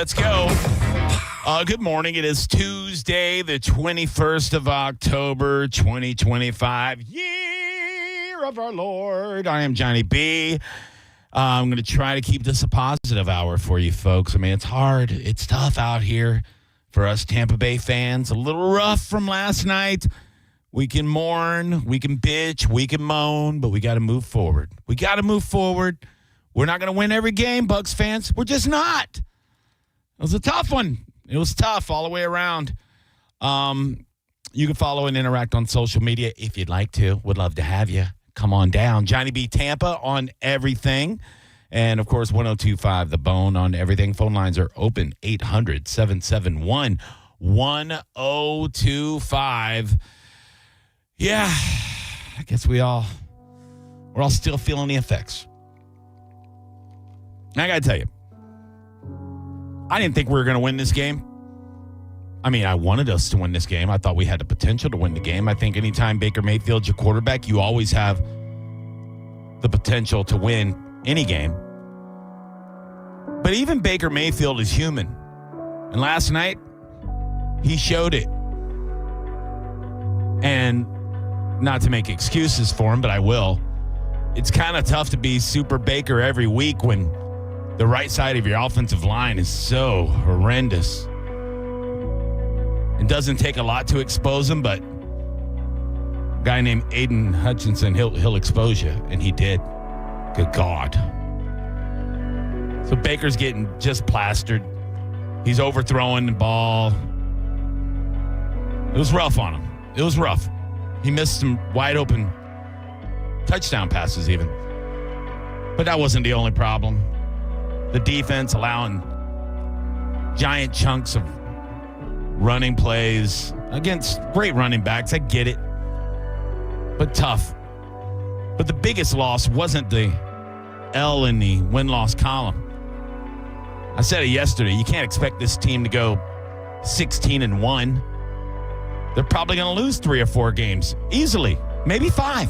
Let's go. Good morning. It is Tuesday, the 21st of October, 2025. Year of our Lord. I am Johnny B. I'm going to try to keep this a positive hour for you folks. I mean, it's hard. It's tough out here for us Tampa Bay fans. A little rough from last night. We can mourn, we can bitch, we can moan, but we got to move forward. We got to move forward. We're not going to win every game, Bucs fans. We're just not. It was a tough one. It was tough all the way around. You can follow and interact on social media if you'd like to. Would love to have you. Come on down. Johnny B. Tampa on everything. And, of course, 102.5 The Bone on everything. Phone lines are open, 800-771-1025. Yeah, I guess we're all still feeling the effects. I got to tell you, I didn't think we were going to win this game. I mean, I wanted us to win this game. I thought we had the potential to win the game. I think anytime Baker Mayfield's your quarterback, you always have the potential to win any game. But even Baker Mayfield is human. And last night, he showed it. And not to make excuses for him, but I will. It's kind of tough to be Super Baker every week when the right side of your offensive line is so horrendous. It doesn't take a lot to expose him, but a guy named Aiden Hutchinson, he'll expose you, and he did. Good God. So Baker's getting just plastered. He's overthrowing the ball. It was rough on him. It was rough. He missed some wide open touchdown passes even. But that wasn't the only problem. The defense allowing giant chunks of running plays against great running backs. I get it. But tough. But the biggest loss wasn't the L in the win-loss column. I said it yesterday. You can't expect this team to go 16-1. They're probably going to lose 3 or 4 games easily, maybe 5.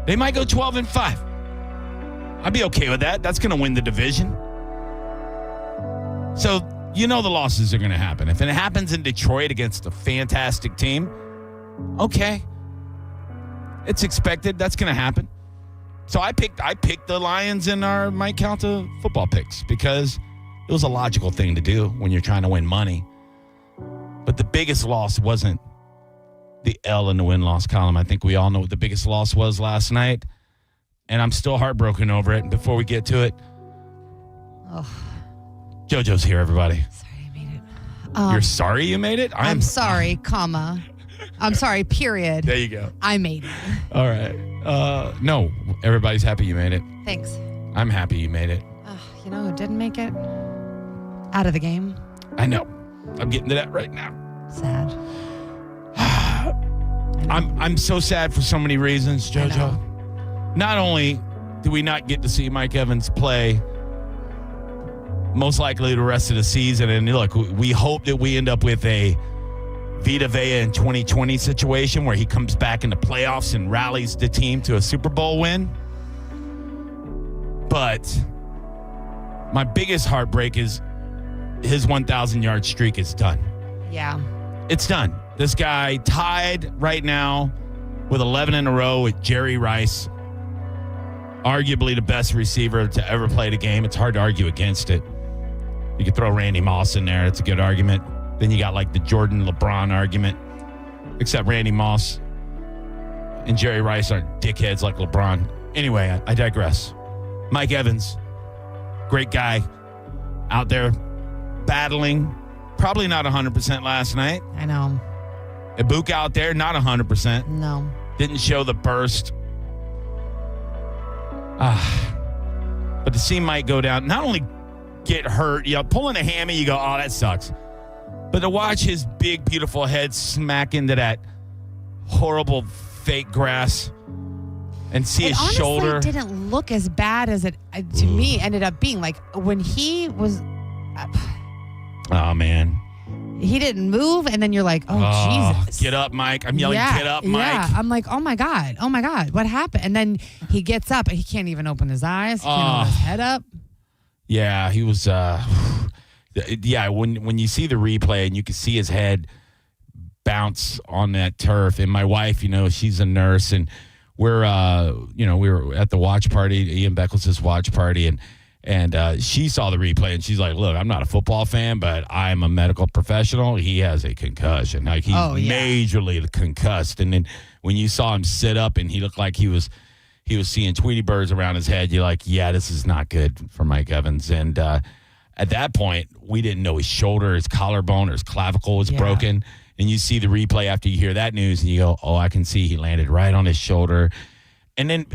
They might go 12-5. I'd be okay with that. That's going to win the division. So, you know the losses are going to happen. If it happens in Detroit against a fantastic team, okay. It's expected. That's going to happen. So I picked the Lions in our Mike Calta football picks because it was a logical thing to do when you're trying to win money. But the biggest loss wasn't the L in the win-loss column. I think we all know what the biggest loss was last night, and I'm still heartbroken over it. And before we get to it, JoJo's here, everybody. Sorry I made it. You're sorry you made it? I'm sorry, comma. I'm sorry, period. There you go. I made it. All right. No, everybody's happy you made it. Thanks. I'm happy you made it. You know who didn't make it? Out of the game. I know. I'm getting to that right now. Sad. I'm so sad for so many reasons, JoJo. Not only do we not get to see Mike Evans play most likely the rest of the season, and look, we hope that we end up with a Vita Vea in 2020 situation where he comes back in the playoffs and rallies the team to a Super Bowl win. But my biggest heartbreak is his 1,000-yard streak is done. Yeah. It's done. This guy tied right now with 11 in a row with Jerry Rice, arguably the best receiver to ever play the game. It's hard to argue against it. You could throw Randy Moss in there. It's a good argument. Then you got like the Jordan LeBron argument, except Randy Moss and Jerry Rice aren't dickheads like LeBron. Anyway, I digress. Mike Evans, great guy out there battling. Probably not 100% last night. I know. Ibuka out there, not 100%. No. Didn't show the burst. But to see Mike go down, not only get hurt, pulling a hammy, you go, oh, that sucks. But to watch his big, beautiful head smack into that horrible fake grass and see his shoulder. It didn't look as bad as it, to me, ended up being. Like, when he was... Oh, man. He didn't move, and then you're like, oh, Jesus. Get up, Mike. I'm yelling, get up, Mike. Yeah, I'm like, oh, my God, what happened? And then he gets up, and he can't even open his eyes. He can't open his head up. Yeah, he was... Yeah, when you see the replay and you can see his head bounce on that turf, and my wife, she's a nurse, and we were at the watch party, Ian Beckles' watch party, and she saw the replay, and she's like, "Look, I'm not a football fan, but I'm a medical professional. He has a concussion, like he's majorly concussed." And then when you saw him sit up, and he looked like he was seeing Tweety birds around his head, you're like, "Yeah, this is not good for Mike Evans." And at that point, we didn't know his shoulder, his collarbone, or his clavicle was broken. And you see the replay after you hear that news, and you go, "Oh, I can see he landed right on his shoulder." And then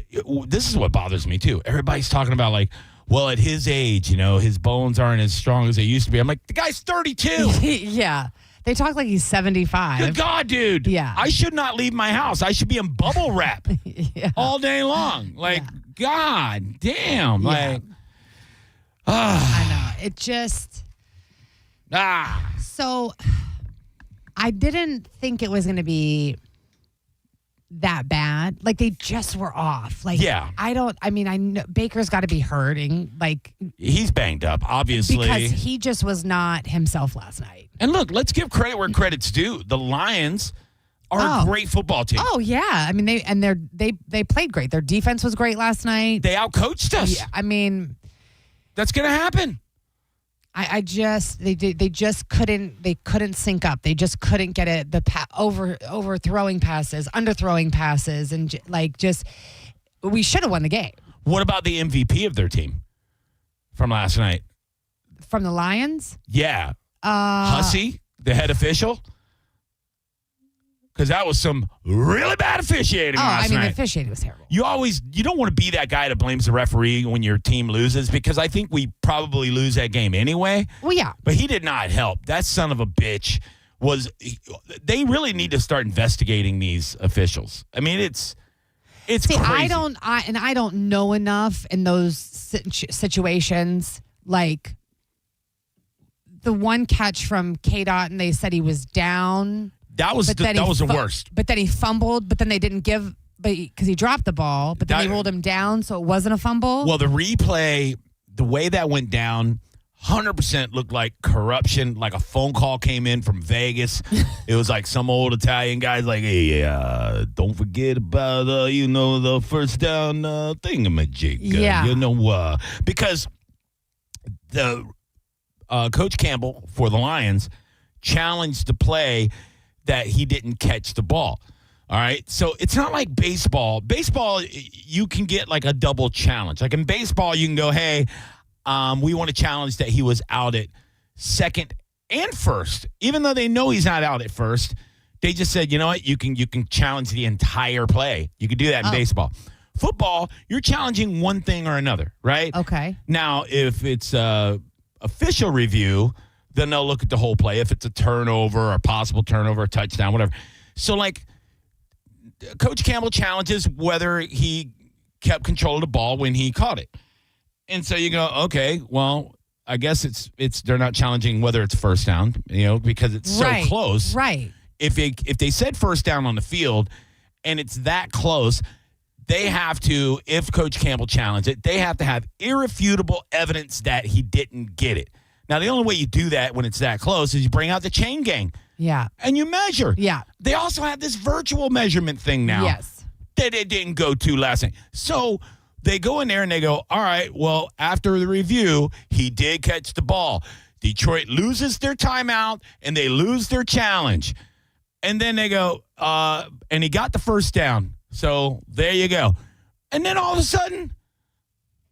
this is what bothers me too. Everybody's talking about like, well, at his age, his bones aren't as strong as they used to be. I'm like, the guy's 32. Yeah. They talk like he's 75. Good God, dude. Yeah. I should not leave my house. I should be in bubble wrap all day long. Like, God damn. Yeah. Like, I know. It just. So I didn't think it was going to be that bad. Like, they just were off. Like, I know Baker's got to be hurting. Like, he's banged up, obviously. Because he just was not himself last night. And look, let's give credit where credit's due. The Lions are a great football team. Oh, yeah. I mean, they played great. Their defense was great last night. They outcoached us. Yeah, I mean, that's going to happen. They just couldn't sync up. They just couldn't get it. Overthrowing passes, underthrowing passes, and we should have won the game. What about the MVP of their team from last night? From the Lions? Yeah. Hussey, the head official? Because that was some really bad officiating last night. The officiating was terrible. You don't want to be that guy that blames the referee when your team loses, because I think we probably lose that game anyway. Well, yeah. But he did not help. That son of a bitch they really need to start investigating these officials. I mean, it's crazy. I don't know enough in those situations. Like the one catch from KDOT, and they said he was down. That was the worst. But then he fumbled, but then they didn't give, because he dropped the ball, but then they ruled him down, so it wasn't a fumble. Well, the replay, the way that went down, 100% looked like corruption, like a phone call came in from Vegas. It was like some old Italian guy's like, "Hey, don't forget about, the first down thingamajig." Yeah. Because the Coach Campbell for the Lions challenged the play that he didn't catch the ball. All right. So it's not like baseball. Baseball, you can get like a double challenge. Like in baseball, you can go, "Hey, we want to challenge that he was out at second and first." Even though they know he's not out at first, they just said, "You know what? You can challenge the entire play." You can do that in baseball. Football, you're challenging one thing or another, right? Okay. Now, if it's official review, then they'll look at the whole play. If it's a turnover or possible turnover, a touchdown, whatever. So, like, Coach Campbell challenges whether he kept control of the ball when he caught it. And so you go, okay, well, I guess they're not challenging whether it's first down, because it's so close. Right. If they said first down on the field and it's that close, they have to, if Coach Campbell challenged it, they have to have irrefutable evidence that he didn't get it. Now, the only way you do that when it's that close is you bring out the chain gang. Yeah. And you measure. Yeah. They also have this virtual measurement thing now. Yes. That it didn't go to last night. So they go in there and they go, all right, well, after the review, he did catch the ball. Detroit loses their timeout and they lose their challenge. And then they go, and he got the first down. So there you go. And then all of a sudden,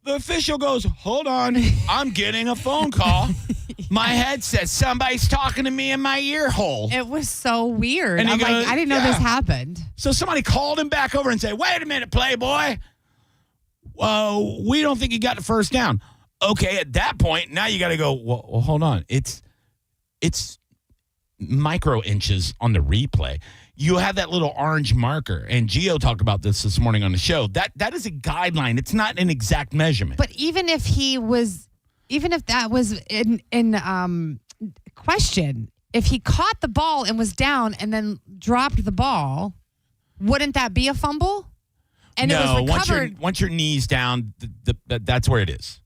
the official goes, "Hold on, I'm getting a phone call. My head says somebody's talking to me in my ear hole." It was so weird. And I'm goes, like, I didn't know this happened. So somebody called him back over and said, "Wait a minute, Playboy. We don't think he got the first down." Okay, at that point, now you got to go, well, hold on. It's micro inches on the replay. You have that little orange marker, and Gio talked about this morning on the show. That is a guideline. It's not an exact measurement. But even if that was in question, if he caught the ball and was down and then dropped the ball, wouldn't that be a fumble? And no, it was recovered. once your knee's down, that's where it is.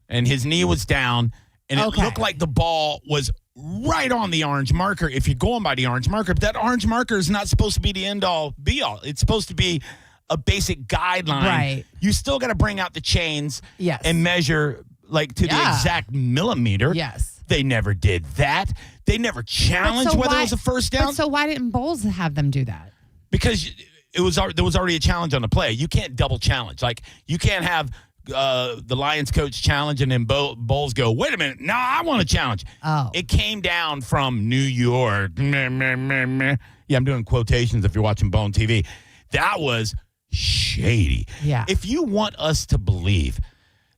And his knee was down, And it looked like the ball was right on the orange marker if you're going by the orange marker. But that orange marker is not supposed to be the end-all, be-all. It's supposed to be a basic guideline. Right. You still got to bring out the chains Yes. and measure like to the exact millimeter. Yes. They never did that. They never challenged whether it was a first down. But so why didn't Bowles have them do that? Because there was already a challenge on the play. You can't double challenge. Like, you can't have the Lions coach challenge and then Bowles go, wait a minute, no, I want to challenge. Oh. It came down from New York. Meh, meh, meh, meh. Yeah, I'm doing quotations if you're watching Bone TV. That was shady. Yeah. If you want us to believe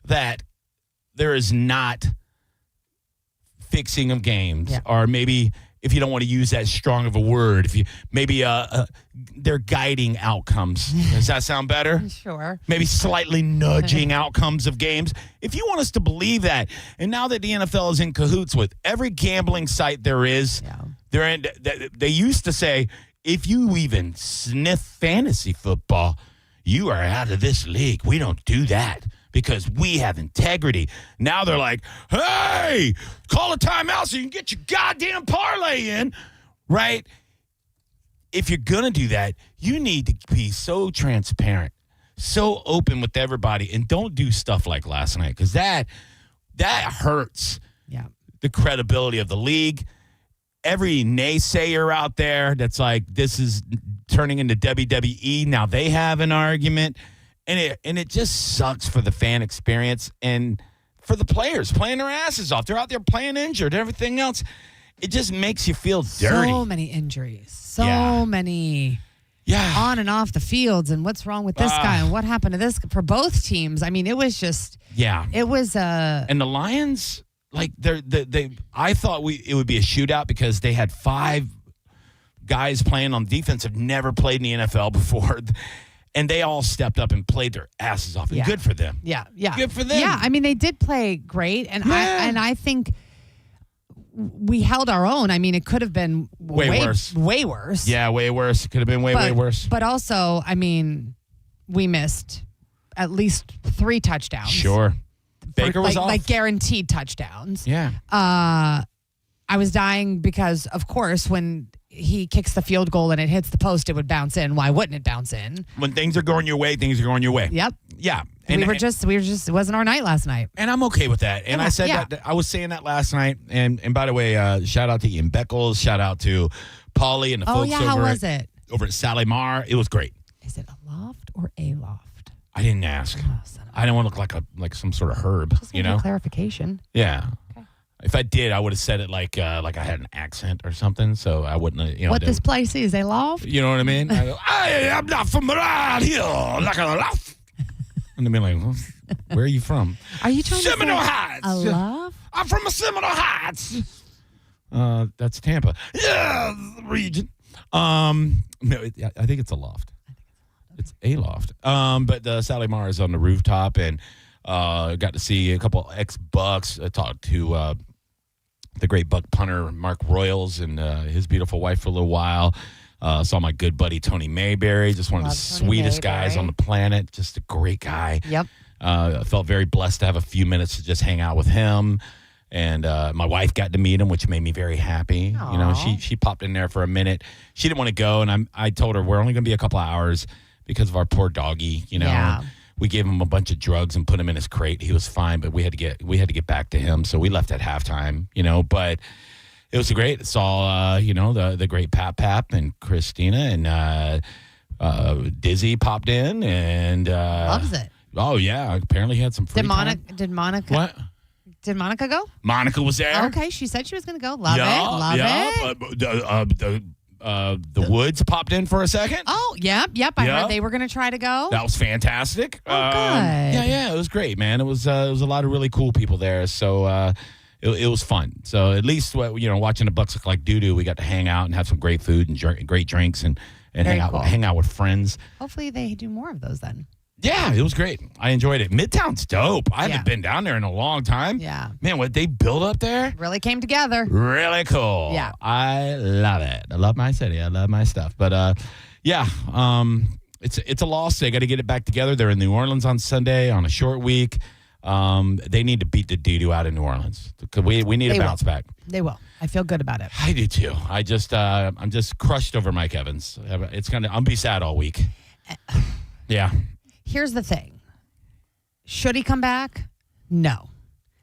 that there is not fixing of games, or maybe if you don't want to use that strong of a word, if you maybe they're guiding outcomes. Does that sound better? Sure. Maybe slightly nudging outcomes of games. If you want us to believe that, and now that the NFL is in cahoots with every gambling site there is, they used to say, if you even sniff fantasy football, you are out of this league. We don't do that because we have integrity. Now they're like, hey, call a timeout so you can get your goddamn parlay in, right? If you're going to do that, you need to be so transparent, so open with everybody, and don't do stuff like last night because that hurts the credibility of the league. Every naysayer out there that's like, this is turning into WWE, now they have an argument. And it just sucks for the fan experience and for the players playing their asses off. They're out there playing injured, everything else. It just makes you feel dirty. So many injuries. So many on and off the fields. And what's wrong with this guy? And what happened to this for both teams? I mean, it was just. Yeah. It was. And the Lions, like, I thought it would be a shootout because they had 5 guys playing on defense have never played in the NFL before. And they all stepped up and played their asses off. And good for them. Yeah. Good for them. Yeah, I mean, they did play great. And I think we held our own. I mean, it could have been way worse. Way worse. Yeah, way worse. It could have been way worse. But also, I mean, we missed at least 3 touchdowns. Sure. Baker was off. Like guaranteed touchdowns. Yeah. I was dying because, of course, when he kicks the field goal and it hits the post, it would bounce in. Why wouldn't it bounce in? When things are going your way, things are going your way. Yep. Yeah. And we were just, it wasn't our night last night. And I'm okay with that. And I said that, I was saying that last night. And by the way, shout out to Ian Beckles. Shout out to Paulie and the folks how was it? Over at Sally Mar. It was great. Is it a loft or a loft? I didn't ask. I didn't want to look like some sort of herb, just clarification. Yeah. Okay. If I did, I would have said it like I had an accent or something, so I wouldn't. What this place is, a loft? You know what I mean? I go, I'm not from around here, like a loft. And they'd be like, well, where are you from? Are you trying Seminole to say Heights. A loft? I'm from a Seminole Heights. That's Tampa. Yeah, region. No, I think it's a loft. It's a loft. But Sally Mar is on the rooftop, and got to see a couple ex-Bucks. I talked to the great Buck punter, Mark Royals, and his beautiful wife for a little while. Saw my good buddy, Tony Mayberry, just one of the sweetest guys on the planet. Just a great guy. Yep. I felt very blessed to have a few minutes to just hang out with him. And my wife got to meet him, which made me very happy. Aww. You know, she popped in there for a minute. She didn't want to go, and I told her we're only going to be a couple of hours because of our poor doggy. You know, Yeah. We gave him a bunch of drugs and put him in his crate. He was fine, but we had to get back to him, so we left at halftime. You know, but it was great. Saw the great Pap and Christina and Dizzy popped in and loves it. Oh yeah, apparently he had some free time. Did Monica? What? Did Monica go? Monica was there. Okay, she said she was going to go. Love it. The Woods popped in for a second. Oh, yep. I heard they were going to try to go. That was fantastic. Oh, good. Yeah, it was great, man. It was a lot of really cool people there, so it was fun. So at least watching the Bucks look like doo-doo, we got to hang out and have some great food and great drinks and hang out with friends. Hopefully they do more of those then. Yeah, it was great. I enjoyed it. Midtown's dope. I haven't been down there in a long time. Yeah. Man, what they built up there. Really came together. Really cool. Yeah. I love it. I love my city. I love my stuff. But, it's a loss. They got to get it back together. They're in New Orleans on Sunday on a short week. They need to beat the doo-doo out of New Orleans. We need a bounce back. They will. I feel good about it. I do too. I'm just crushed over Mike Evans. I'll be sad all week. Yeah. Here's the thing. Should he come back? No.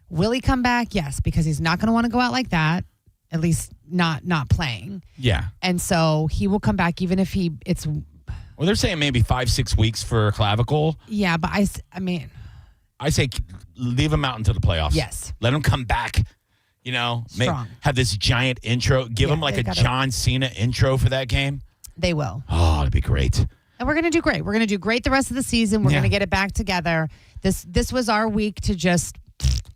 Will he come back? Yes, because he's not going to want to go out like that. At least not playing. Yeah. And so he will come back even if it's. Well, they're saying maybe 5-6 weeks for clavicle. Yeah, but I mean. I say leave him out until the playoffs. Yes. Let him come back. Have this giant intro. Give him like a John Cena intro for that game. They will. Oh, it'd be great. And we're going to do great. We're going to do great the rest of the season. We're going to get it back together. This was our week to just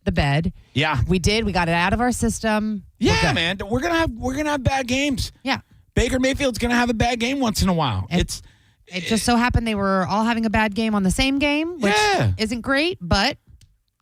the bed. Yeah. We did. We got it out of our system. Yeah, man. We're gonna have bad games. Yeah. Baker Mayfield's gonna have a bad game once in a while. It just so happened they were all having a bad game on the same game, which isn't great, but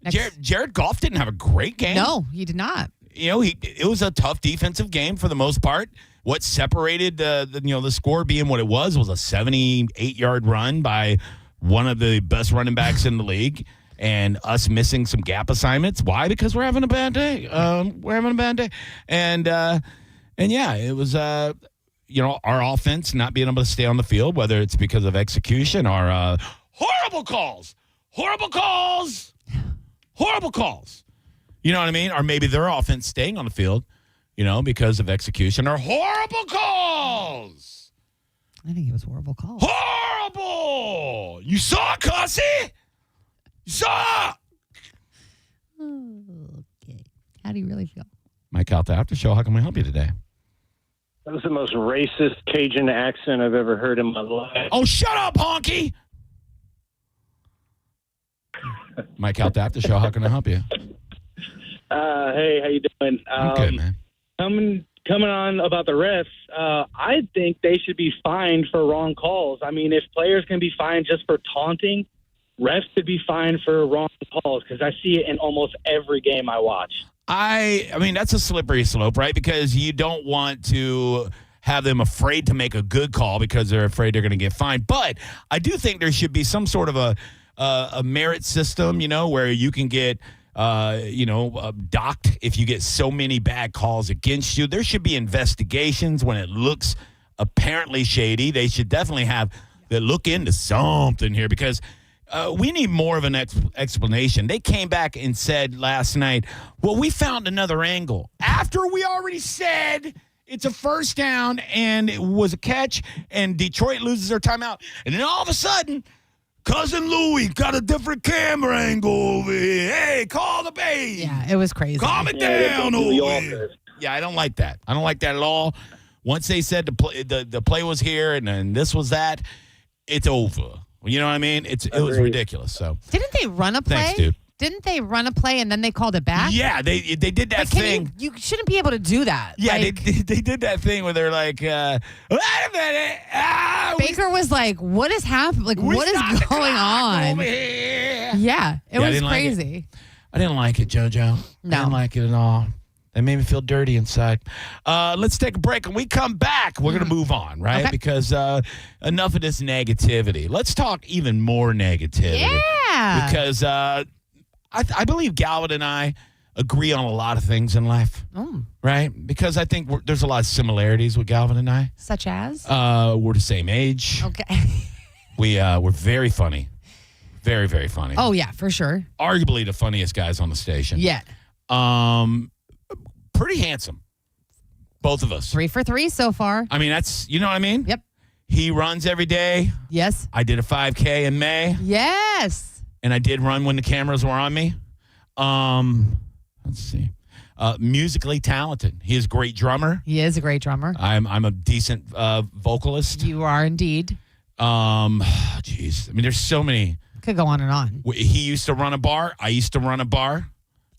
Jared Goff didn't have a great game. No, he did not. It was a tough defensive game for the most part. What separated the score being what it was a 78-yard run by one of the best running backs in the league, and us missing some gap assignments. Why? Because we're having a bad day. And yeah, it was our offense not being able to stay on the field, whether it's because of execution or horrible calls. You know what I mean? Or maybe their offense staying on the field, because of execution or horrible calls. I think it was horrible calls. Horrible! You saw Cussy? You saw? Okay. How do you really feel? My Calta Aftershow, how can we help you today? That was the most racist Cajun accent I've ever heard in my life. Oh, shut up, honky! My Calta Aftershow, how can I help you? Hey, how you doing? I'm good, man. Coming on about the refs, I think they should be fined for wrong calls. I mean, if players can be fined just for taunting, refs should be fined for wrong calls because I see it in almost every game I watch. I mean, that's a slippery slope, right? Because you don't want to have them afraid to make a good call because they're afraid they're going to get fined. But I do think there should be some sort of a merit system, where you can get docked if you get so many bad calls against you. There should be investigations when it looks apparently shady. They should definitely look into something here because we need more of an explanation. They came back and said last night, well, we found another angle. After we already said it's a first down and it was a catch and Detroit loses their timeout. And then all of a sudden, Cousin Louie got a different camera angle over here. Hey, call the base. Yeah, it was crazy. Calm it down over here. Yeah, I don't like that. I don't like that at all. Once they said the play was here and then this was that, it's over. You know what I mean? It was ridiculous. So didn't they run a play? Thanks, dude. Didn't they run a play and then they called it back? Yeah, they did that thing. You shouldn't be able to do that. Yeah, they did that thing where they're like, wait a minute. Baker was like, what is happening? Like, what is going on? Over here. Yeah, it was crazy. crazy. I didn't like it, JoJo. No. I didn't like it at all. That made me feel dirty inside. Let's take a break. When we come back, we're going to move on, right? Okay. Because enough of this negativity. Let's talk even more negativity. Yeah. Because I believe Galvin and I agree on a lot of things in life, right? Because I think there's a lot of similarities with Galvin and I. Such as? We're the same age. Okay. We're very funny. Very, very funny. Oh, yeah, for sure. Arguably the funniest guys on the station. Yeah. Pretty handsome. Both of us. 3 for 3 so far. I mean, that's, you know what I mean? Yep. He runs every day. Yes. I did a 5K in May. Yes. And I did run when the cameras were on me. Let's see. Musically talented. He is a great drummer. He is a great drummer. I'm a decent vocalist. You are indeed. Jeez. I mean, there's so many. Could go on and on. He used to run a bar. I used to run a bar.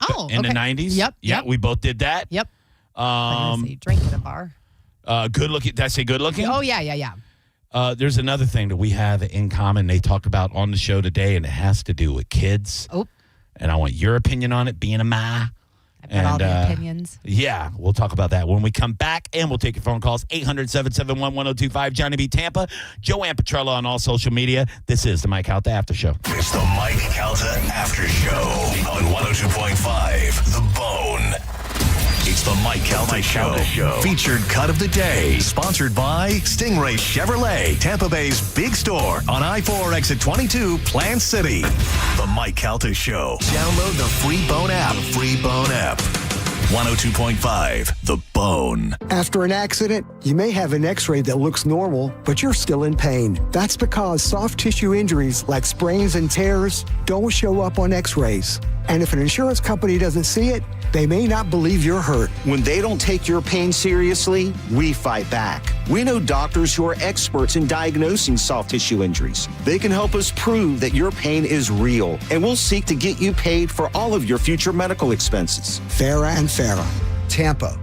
Oh, in the 90s. Yep. Yeah, we both did that. Yep. Drink at a bar. Good looking. Did I say good looking? Oh, yeah. There's another thing that we have in common. They talked about on the show today, and it has to do with kids. Oh. And I want your opinion on it, being a ma. I've got all the opinions. Yeah, we'll talk about that when we come back, and we'll take your phone calls, 800-771-1025, Johnny B. Tampa, Joanne Petrella on all social media. This is the Mike Calta After Show. It's the Mike Calta After Show on 102.5 The Bone. It's the Mike Calta Show. Featured cut of the day. Sponsored by Stingray Chevrolet, Tampa Bay's big store on I-4 exit 22, Plant City. The Mike Calta Show. Download the free Bone app. 102.5 The Bone. After an accident, you may have an x-ray that looks normal, but you're still in pain. That's because soft tissue injuries like sprains and tears don't show up on x-rays. And if an insurance company doesn't see it, they may not believe you're hurt. When they don't take your pain seriously, we fight back. We know doctors who are experts in diagnosing soft tissue injuries. They can help us prove that your pain is real, and we'll seek to get you paid for all of your future medical expenses. Farah and Farah, Tampa.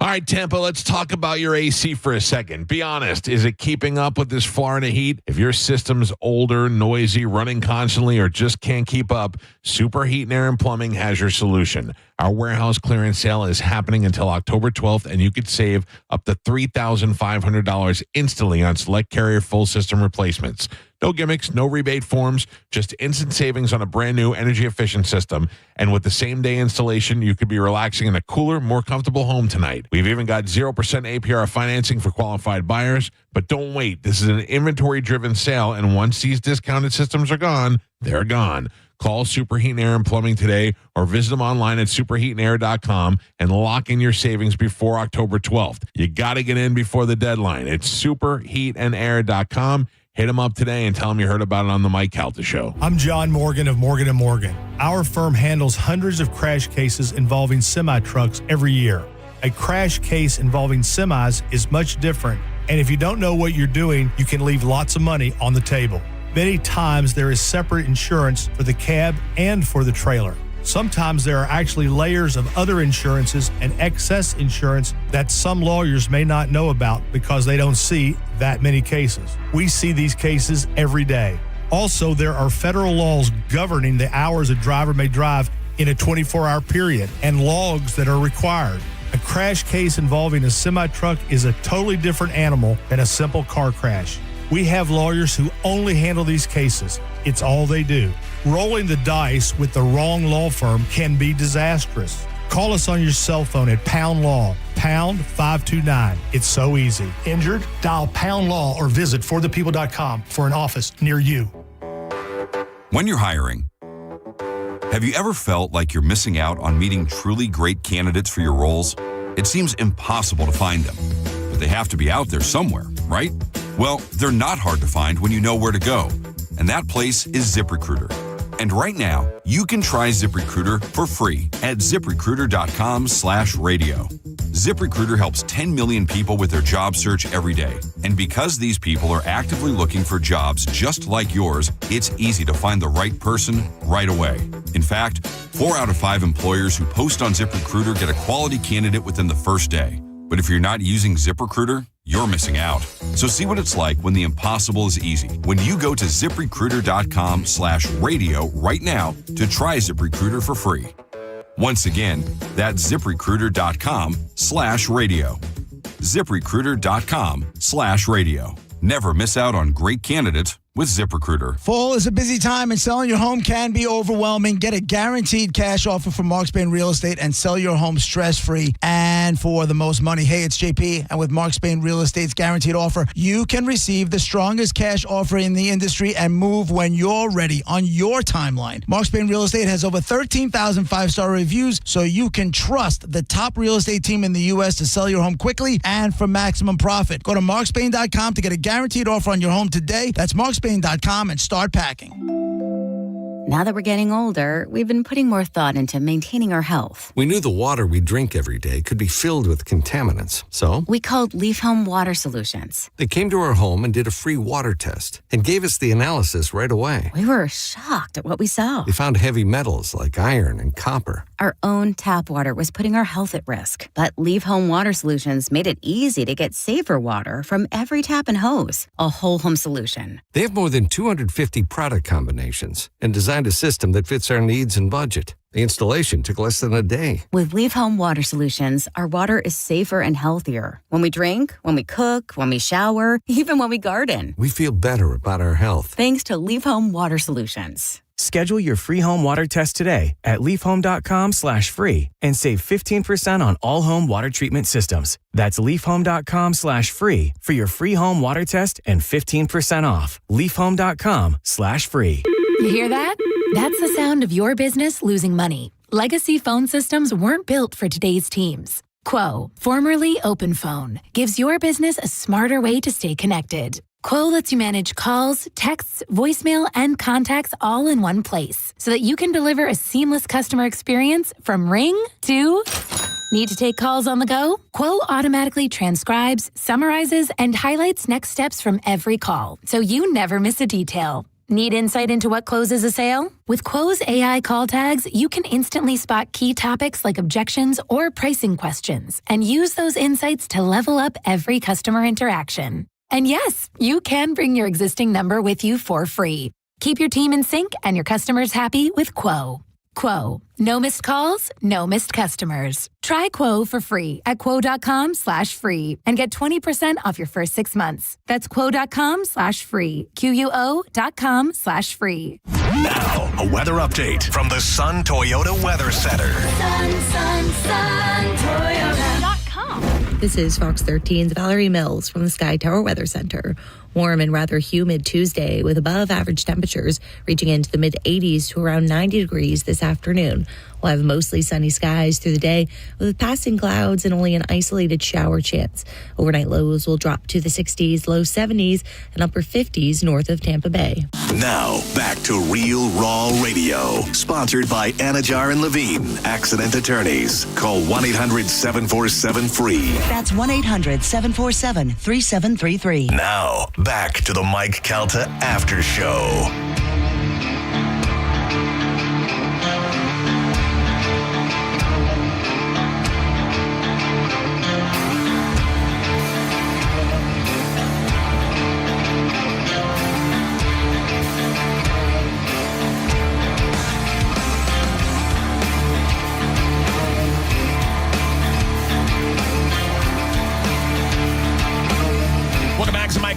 All right, Tampa, let's talk about your AC for a second. Be honest. Is it keeping up with this Florida heat? If your system's older, noisy, running constantly, or just can't keep up, Superheat and Air and Plumbing has your solution. Our warehouse clearance sale is happening until October 12th, and you could save up to $3,500 instantly on select Carrier full system replacements. No gimmicks, no rebate forms, just instant savings on a brand new energy efficient system. And with the same day installation, you could be relaxing in a cooler, more comfortable home tonight. We've even got 0% APR financing for qualified buyers. But don't wait. This is an inventory driven sale. And once these discounted systems are gone, they're gone. Call Superheat and Air and Plumbing today or visit them online at superheatandair.com and lock in your savings before October 12th. You got to get in before the deadline. It's superheatandair.com. Hit them up today and tell them you heard about it on the Mike Calta Show. I'm John Morgan of Morgan & Morgan. Our firm handles hundreds of crash cases involving semi-trucks every year. A crash case involving semis is much different, and if you don't know what you're doing, you can leave lots of money on the table. Many times there is separate insurance for the cab and for the trailer. Sometimes there are actually layers of other insurances and excess insurance that some lawyers may not know about because they don't see that many cases. We see these cases every day. Also, there are federal laws governing the hours a driver may drive in a 24-hour period and logs that are required. A crash case involving a semi-truck is a totally different animal than a simple car crash. We have lawyers who only handle these cases. It's all they do. Rolling the dice with the wrong law firm can be disastrous. Call us on your cell phone at Pound Law, pound 529. It's so easy. Injured? Dial Pound Law or visit forthepeople.com for an office near you. When you're hiring, have you ever felt like you're missing out on meeting truly great candidates for your roles? It seems impossible to find them, but they have to be out there somewhere, right? Well, they're not hard to find when you know where to go, and that place is ZipRecruiter. And right now, you can try ZipRecruiter for free at ZipRecruiter.com/radio. ZipRecruiter helps 10 million people with their job search every day. And because these people are actively looking for jobs just like yours, it's easy to find the right person right away. In fact, 4 out of 5 employers who post on ZipRecruiter get a quality candidate within the first day. But if you're not using ZipRecruiter, you're missing out. So see what it's like when the impossible is easy. When you go to ZipRecruiter.com/radio right now to try ZipRecruiter for free. Once again, that's ZipRecruiter.com/radio. ZipRecruiter.com/radio. Never miss out on great candidates with ZipRecruiter. Fall is a busy time and selling your home can be overwhelming. Get a guaranteed cash offer from Mark Spain Real Estate and sell your home stress-free and for the most money. Hey, it's JP, and with Mark Spain Real Estate's guaranteed offer, you can receive the strongest cash offer in the industry and move when you're ready on your timeline. Mark Spain Real Estate has over 13,000 five-star reviews, so you can trust the top real estate team in the U.S. to sell your home quickly and for maximum profit. Go to markspain.com to get a guaranteed offer on your home today. That's markspain.com and start packing. Now that we're getting older, we've been putting more thought into maintaining our health. We knew the water we drink every day could be filled with contaminants, so we called Leaf Home Water Solutions. They came to our home and did a free water test and gave us the analysis right away. We were shocked at what we saw. They found heavy metals like iron and copper. Our own tap water was putting our health at risk, but Leaf Home Water Solutions made it easy to get safer water from every tap and hose. A whole home solution. They have more than 250 product combinations and designed designed a system that fits our needs and budget. The installation took less than a day. With Leaf Home Water Solutions, our water is safer and healthier. When we drink, when we cook, when we shower, even when we garden. We feel better about our health. Thanks to Leaf Home Water Solutions. Schedule your free home water test today at leafhome.com/free and save 15% on all home water treatment systems. That's leafhome.com/free for your free home water test and 15% off. leafhome.com/free. You hear that? That's the sound of your business losing money. Legacy phone systems weren't built for today's teams. Quo, formerly OpenPhone, gives your business a smarter way to stay connected. Quo lets you manage calls, texts, voicemail, and contacts all in one place so that you can deliver a seamless customer experience from ring to... Need to take calls on the go? Quo automatically transcribes, summarizes, and highlights next steps from every call so you never miss a detail. Need insight into what closes a sale? With Quo's AI call tags, you can instantly spot key topics like objections or pricing questions and use those insights to level up every customer interaction. And yes, you can bring your existing number with you for free. Keep your team in sync and your customers happy with Quo. Quo. No missed calls, no missed customers. Try Quo for free at quo.com/free and get 20% off your first 6 months. That's quo.com/free. QUO.com/free. Now, a weather update from the Sun Toyota Weather Center. Toyota.com. This is Fox 13's Valerie Mills from the Sky Tower Weather Center. Warm and rather humid Tuesday with above average temperatures reaching into the mid-80s to around 90 degrees this afternoon. We'll have mostly sunny skies through the day with passing clouds and only an isolated shower chance. Overnight lows will drop to the 60s, low 70s, and upper 50s north of Tampa Bay. Now, back to Real Raw Radio. Sponsored by Anajar and Levine, accident attorneys. Call 1-800-747-FREE. That's 1-800-747-3733. Now, back to the Mike Calta After Show.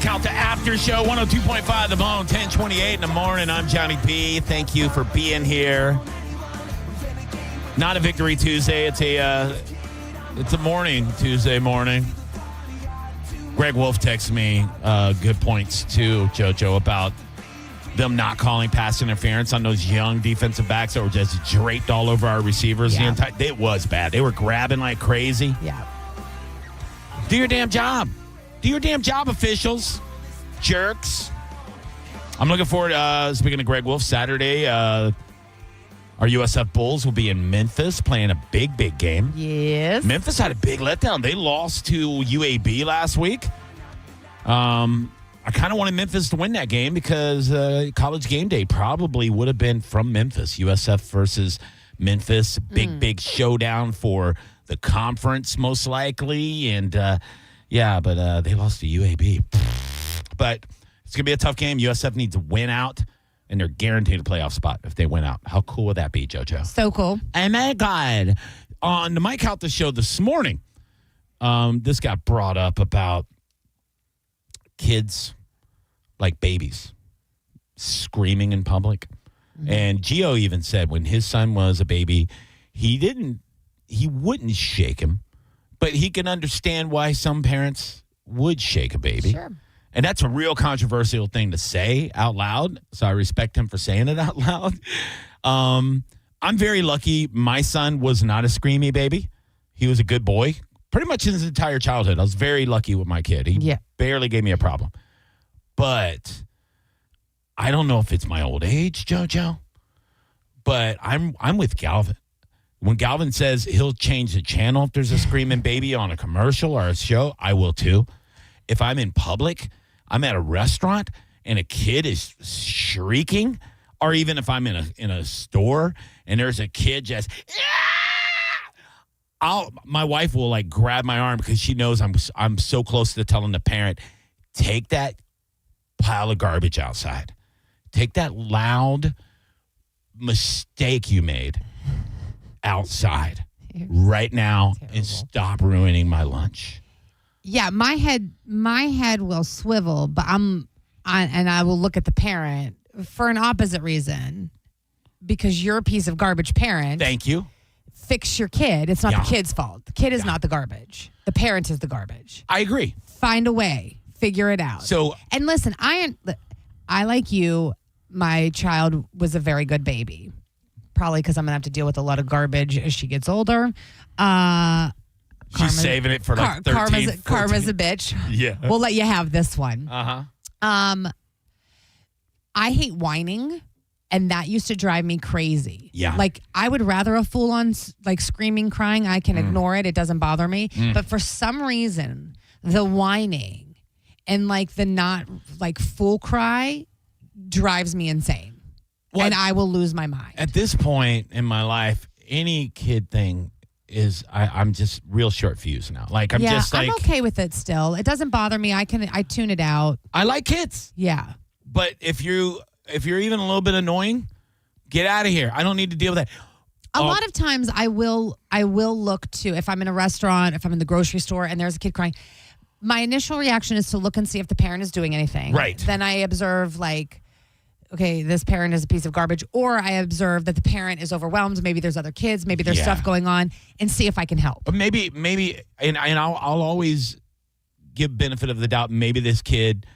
Calta After Show, 102.5 The Bone, 1028 in the morning. I'm Johnny B. Thank you for being here. Not a Victory Tuesday. It's a morning, Tuesday morning. Greg Wolf texted me good points, too, JoJo, about them not calling pass interference on those young defensive backs that were just draped all over our receivers. Yeah. It was bad. They were grabbing like crazy. Yeah. Do your damn job. Do your damn job, officials. Jerks. I'm looking forward, speaking of Greg Wolf, Saturday, our USF Bulls will be in Memphis playing a big, big game. Yes. Memphis had a big letdown. They lost to UAB last week. I kind of wanted Memphis to win that game because College Game Day probably would have been from Memphis. USF versus Memphis. Big showdown for the conference, most likely. And, yeah, but they lost to UAB. But it's going to be a tough game. USF needs to win out, and they're guaranteed a playoff spot if they win out. How cool would that be, JoJo? So cool. Oh, my God. On the Mike Calta show this morning, this got brought up about kids, like babies, screaming in public. Mm-hmm. And Gio even said when his son was a baby, he wouldn't shake him. But he can understand why some parents would shake a baby. Sure. And that's a real controversial thing to say out loud. So I respect him for saying it out loud. I'm very lucky. My son was not a screamy baby. He was a good boy. Pretty much his entire childhood. I was very lucky with my kid. He barely gave me a problem. But I don't know if it's my old age, JoJo. But I'm with Galvin. When Galvin says he'll change the channel if there's a screaming baby on a commercial or a show, I will too. If I'm in public, I'm at a restaurant and a kid is shrieking, or even if I'm in a store and there's a kid just, my wife will like grab my arm because she knows I'm so close to telling the parent, take that pile of garbage outside. Take that loud mistake you made outside right now and stop ruining my lunch. Yeah, my head will swivel, but and I will look at the parent for an opposite reason, because you're a piece of garbage parent. Thank you. Fix your kid. It's not the kid's fault. The kid is not the garbage. The parent is the garbage. I agree. Find a way. Figure it out. And listen, I like you. My child was a very good baby. Probably because I'm going to have to deal with a lot of garbage as she gets older. She's saving it for like 13, Karma's a bitch. Yeah. We'll let you have this one. Uh-huh. I hate whining, and that used to drive me crazy. Yeah. Like, I would rather a full-on, like, screaming, crying. I can ignore it. It doesn't bother me. But for some reason, the whining and, like, the not, like, full cry drives me insane. And I will lose my mind. At this point in my life, any kid thing is I'm just real short fuse now. Like I'm okay with it still. It doesn't bother me. I tune it out. I like kids. Yeah. But if you're even a little bit annoying, get out of here. I don't need to deal with that. A lot of times I will look to, if I'm in a restaurant, if I'm in the grocery store and there's a kid crying, my initial reaction is to look and see if the parent is doing anything. Right. Then I observe, like, okay, this parent is a piece of garbage, or I observe that the parent is overwhelmed. Maybe there's other kids, maybe there's stuff going on, and see if I can help. But maybe, and I'll always give benefit of the doubt. Maybe this kid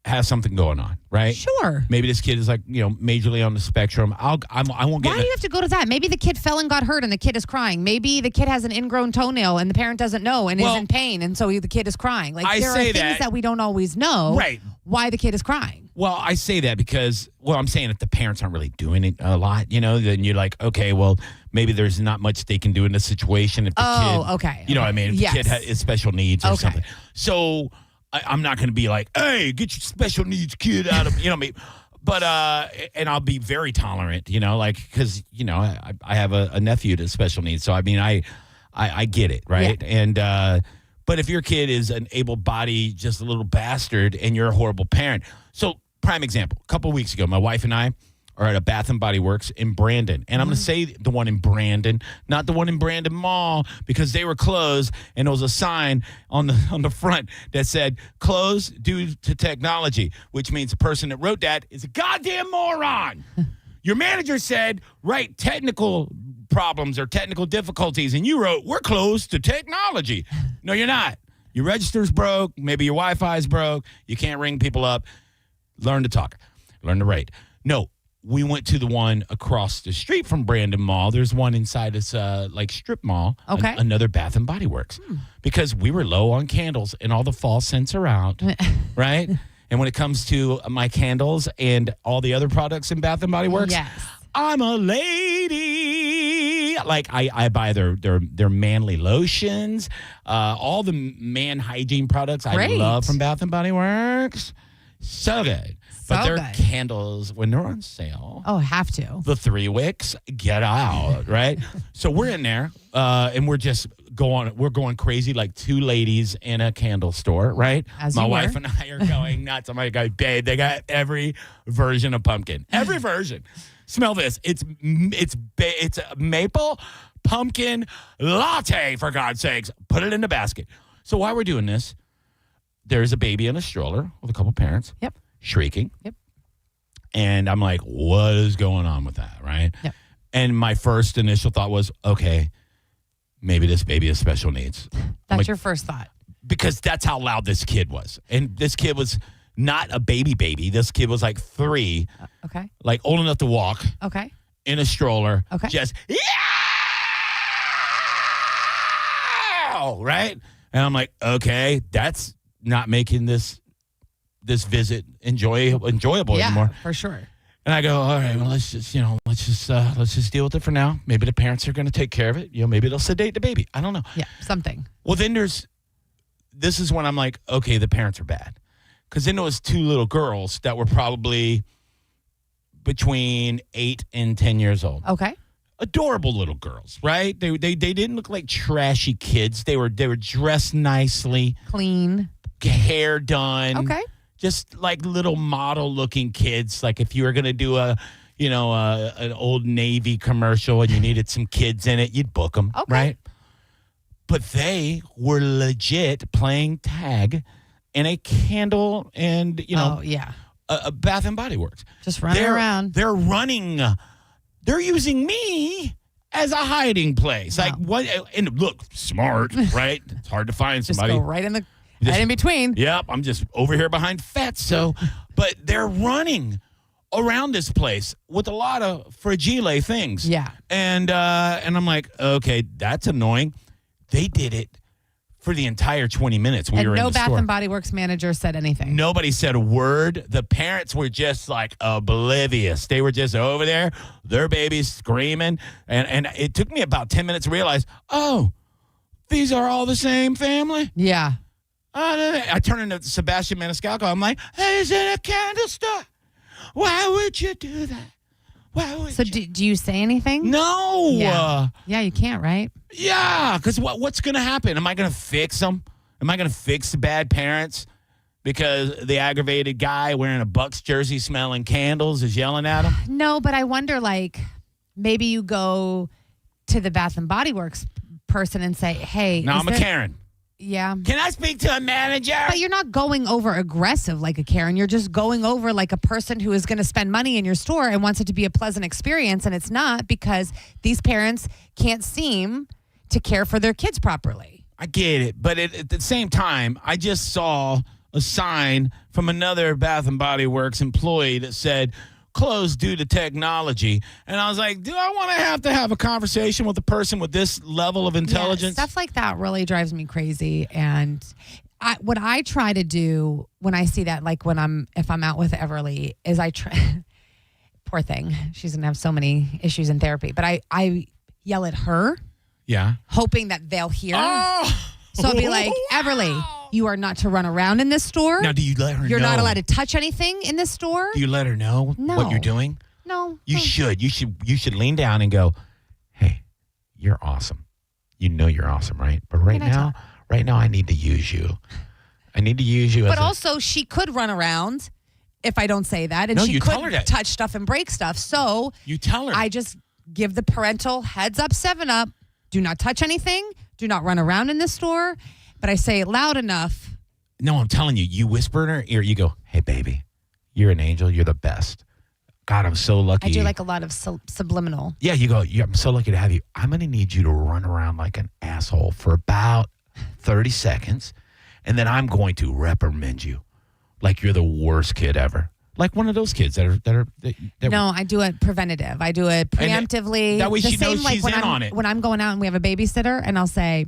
has something going on, right? Sure. Maybe this kid is like, majorly on the spectrum. I won't get. Why do you have to go to that? Maybe the kid fell and got hurt, and the kid is crying. Maybe the kid has an ingrown toenail, and the parent doesn't know and is in pain, and so the kid is crying. Like there are things that we don't always know. Right. Why the kid is crying. Well, I say that because, I'm saying if the parents aren't really doing it a lot, then you're like, okay, well, maybe there's not much they can do in this situation if the kid, okay. You know what I mean? If the kid has special needs or something. So I'm not going to be like, hey, get your special needs kid out of, me. But, and I'll be very tolerant, because, I have a nephew that's special needs. So, I mean, I get it, right? Yeah. And, but if your kid is an able-bodied, just a little bastard, and you're a horrible parent. So, prime example, a couple of weeks ago, my wife and I are at a Bath & Body Works in Brandon. And I'm going to say the one in Brandon, not the one in Brandon Mall, because they were closed, and there was a sign on the front that said, closed due to technology, which means the person that wrote that is a goddamn moron. Your manager said, right, technical problems or technical difficulties, and you wrote, we're closed to technology. No, you're not. Your register's broke. Maybe your Wi-Fi's broke. You can't ring people up. Learn to talk. Learn to write. No, we went to the one across the street from Brandon Mall. There's one inside this strip mall. Okay. Another Bath & Body Works. Because we were low on candles and all the fall scents are out, right? And when it comes to my candles and all the other products in Bath & Body Works, yes. I'm a lady. Like I buy their manly lotions, all the man hygiene products I love from Bath & Body Works. So good. But their candles, when they're on sale. Oh, have to. The 3 wicks, get out, right? So we're in there, and we're just going crazy like 2 ladies in a candle store, right? My wife and I are going nuts. I'm like, babe, they got every version of pumpkin. Every version. Smell this. It's a maple pumpkin latte, for God's sakes. Put it in the basket. So while we're doing this, there's a baby in a stroller with a couple parents. Yep. Shrieking. Yep. And I'm like, what is going on with that, right? Yep. And my first initial thought was, okay, maybe this baby has special needs. That's your first thought. Because that's how loud this kid was. And this kid was not a baby. This kid was like 3. Okay. Like old enough to walk. Okay. In a stroller. Okay. Just, right? And I'm like, okay, that's not making this visit enjoyable anymore. For sure. And I go, all right, well, let's just deal with it for now. Maybe the parents are going to take care of it. Maybe they'll sedate the baby. I don't know. Yeah, something. Well, then this is when I'm like, okay, the parents are bad. Because then there was 2 little girls that were probably between 8 and 10 years old. Okay. Adorable little girls, right? They didn't look like trashy kids. They were dressed nicely. Clean. Hair done. Okay. Just like little model-looking kids. Like if you were going to do a, an old Navy commercial and you needed some kids in it, you'd book them, right? But they were legit playing tag in a candle and, a Bath and Body Works. Just running around. They're running. They're using me as a hiding place. Like what? And look, smart, right? It's hard to find somebody. Just go right in between. Yep, I'm just over here behind Fatso. But they're running around this place with a lot of fragile things. Yeah. And I'm like, okay, that's annoying. They did it for the entire 20 minutes we were in the store. No Bath and Body Works manager said anything. Nobody said a word. The parents were just like oblivious. They were just over there, their babies screaming. And it took me about 10 minutes to realize, oh, these are all the same family? Yeah. I turn into Sebastian Maniscalco. I'm like, hey, is it a candle store? Why would you do that? So do you say anything? No. Yeah, you can't, right? Yeah, because what's going to happen? Am I going to fix them? Am I going to fix the bad parents because the aggravated guy wearing a Bucks jersey smelling candles is yelling at them? No, but I wonder, maybe you go to the Bath and Body Works person and say, hey. No, I'm a Karen. Yeah. Can I speak to a manager? But you're not going over aggressive like a Karen. You're just going over like a person who is going to spend money in your store and wants it to be a pleasant experience. And it's not because these parents can't seem to care for their kids properly. I get it. But at the same time, I just saw a sign from another Bath and Body Works employee that said, closed due to technology. And I was like, do I want to have a conversation with a person with this level of intelligence? Yeah, stuff like that really drives me crazy. And what I try to do when I see that, like if I'm out with Everly, is I try, poor thing, she's going to have so many issues in therapy, but I yell at her. Yeah. Hoping that they'll hear. Oh! So I'll be like, Everly, you are not to run around in this store. Now, do you let her know? You're not allowed to touch anything in this store. Do you let her know what you're doing? No. You should. You should lean down and go, hey, you're awesome. You know you're awesome, right? But right now, I need to use you. I need to use you. But also, she could run around if I don't say that. And she could touch stuff and break stuff. So you tell her. I just give the parental heads up, 7-Up. Do not touch anything. Do not run around in this store. But I say it loud enough. No, I'm telling you. You whisper in her ear. You go, hey, baby, you're an angel. You're the best. God, I'm so lucky. I do like a lot of subliminal. Yeah, you go, I'm so lucky to have you. I'm going to need you to run around like an asshole for about 30 seconds. And then I'm going to reprimand you like you're the worst kid ever. Like one of those kids that No, I do it preventative. I do it preemptively. That way she knows she's in on it. When I'm going out and we have a babysitter and I'll say,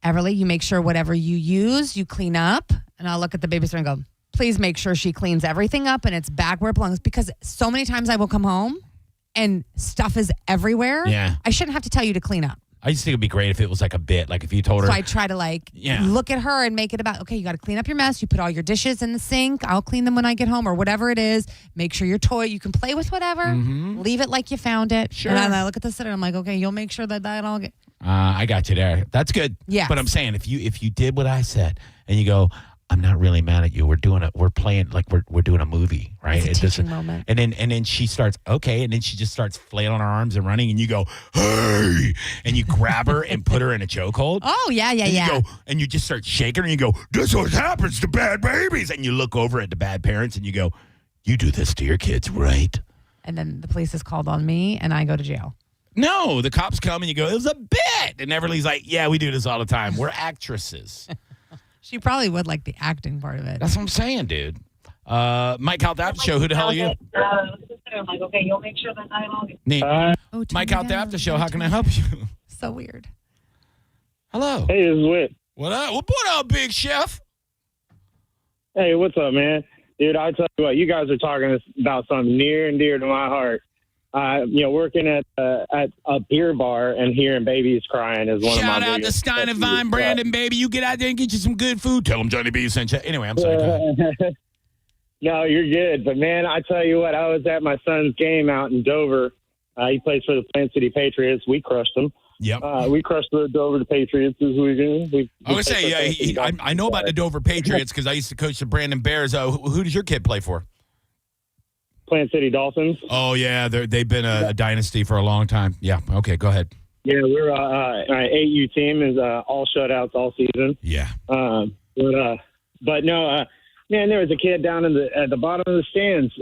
Everly, you make sure whatever you use, you clean up. And I'll look at the babysitter and go, please make sure she cleans everything up and it's back where it belongs. Because so many times I will come home and stuff is everywhere. Yeah. I shouldn't have to tell you to clean up. I just think it'd be great if it was like a bit, like if you told her. So I try to look at her and make it about, okay, you got to clean up your mess. You put all your dishes in the sink. I'll clean them when I get home or whatever it is. Make sure your toy, you can play with whatever. Mm-hmm. Leave it like you found it. Sure. And I look at the sitter and I'm like, okay, you'll make sure that all get. I got you there. That's good. Yeah. But I'm saying if you did what I said and you go, I'm not really mad at you. We're playing like we're doing a movie, right? It's a teaching moment. And then she starts, okay, and then she just starts flailing her arms and running, and you go, hey, and you grab her and put her in a chokehold. Oh yeah. You go, and you just start shaking her, and you go, this is what happens to bad babies, and you look over at the bad parents, and you go, you do this to your kids, right? And then the police is called on me, and I go to jail. No, the cops come, and you go, it was a bit, and Everly's like, yeah, we do this all the time. We're actresses. She probably would like the acting part of it. That's what I'm saying, dude. Mike Calta Aftershow. Who the hell are you? I'm like, okay, you'll make sure that I don't get. Neat. Mike Calta Aftershow. How can I help you? So weird. Hello. Hey, this is Whit. What up? What up, big chef? Hey, what's up, man? Dude, I tell you what, you guys are talking about something near and dear to my heart. Working at a beer bar and hearing babies crying is one of my Shout out to Stein and Vine, Brandon, baby. You get out there and get you some good food. Tell them Johnny B sent you. Anyway, I'm sorry. Go ahead. No, you're good. But, man, I tell you what, I was at my son's game out in Dover. He plays for the Plant City Patriots. We crushed them. Yep. We crushed the Dover Patriots this weekend. I was going to say, I know about the Dover Patriots because I used to coach the Brandon Bears. Who does your kid play for? Plant City Dolphins. Oh, yeah. They've been a dynasty for a long time. Yeah. Okay, go ahead. Yeah, we're our AU team is all shutouts all season. Yeah. But no, man, there was a kid down at the bottom of the stands